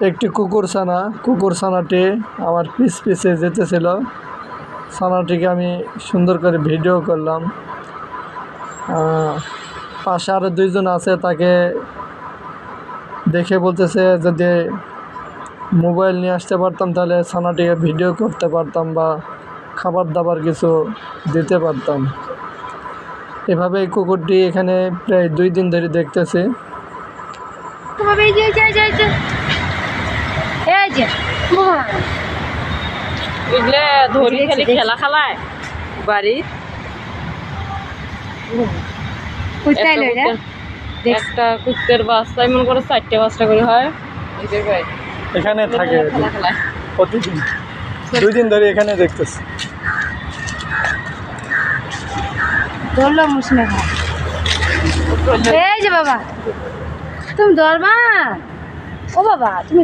একটি কুকুর ছানাটি আমার পিছে যেতেছিল। ছানাটিকে আমি সুন্দর করে ভিডিও করলাম। পাশে আরও দুইজন আছে, তাকে দেখে বলতেছে যদি মোবাইল নিয়ে আসতে পারতাম তাহলে ছানাটিকে ভিডিও করতে পারতাম বা খাবার দাবার কিছু দিতে পারতাম। এভাবে এই কুকুরটি এখানে প্রায় 2 দিন ধরে দেখতেছি। খেলা খেলায় বাড়ি একটা কুত্তের বাচ্চা এমন করে 4-5টা করে হয় এখানে থাকে প্রতিদিন, 2 দিন ধরে এখানে দেখতেছি। এই যে বাবা তুমি ধরবা, ও বাবা তুমি